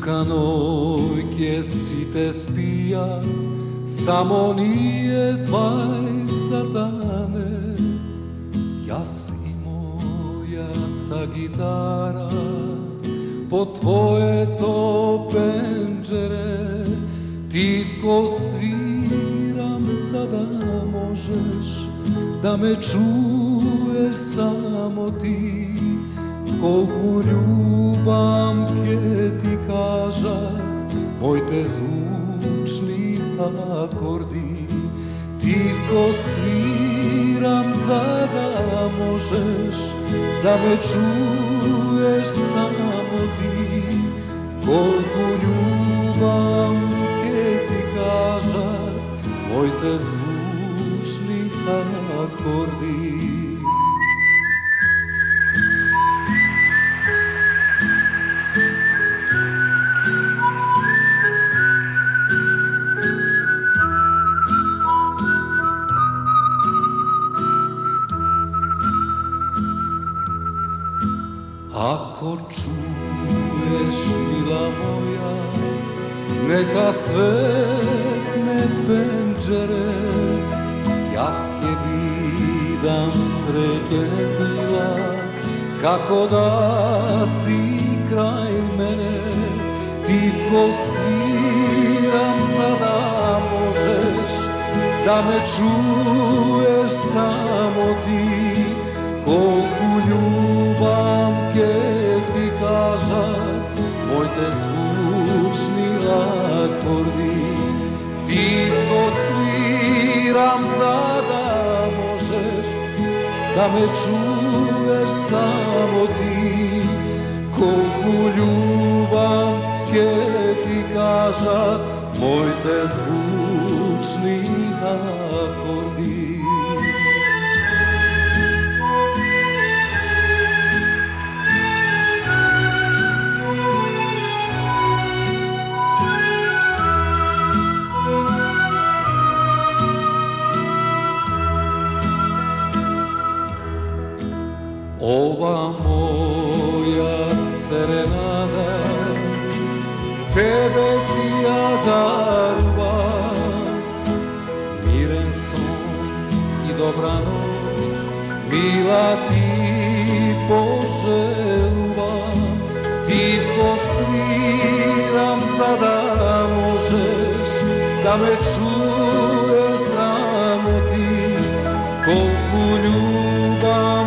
Ljubkano gdje si te spija, samo nije dvajca dane. Jas i moja ta gitara, po tvoje to penđere, tivko sviram sada možeš, da me čuješ samo ti. Kolku ljubam ke ti kažat, mojte zvučni akordi. Tivko sviram zada možeš, da me čuješ samo ti. Kolku ljubam ke ti kažat, mojte zvučni akordi. Ako čuješ, mila moja, neka svetne penđere, jaske vidam srećen mila, kako da si kraj mene. Tivko sviram sada možeš, da me čuješ samo ti. Kolku ljubam ke ti kažat, mojte zvučni akordi. Tivko sviram zada možeš, da me čuješ samo ti. Kolku ljubam ke ti kažat, mojte zvučni akordi. Ova moja serenada, tebe ti ja darujem. Miren son i dobra noć, mila ti poželujem. Tivko sviram sada možeš, da me čuješ samo ti. Kolku ljubam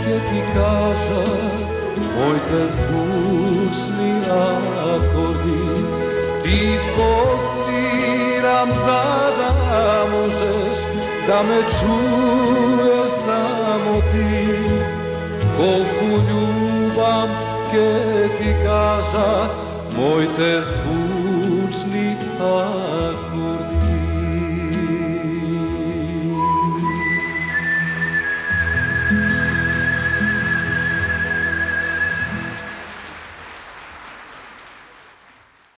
ke ti kažat, mojte zvučni akordi. Tivko sviram sada možeš, da me čuješ samo ti. Kolku ljubam ke ti kažat, mojte zvučni akordi.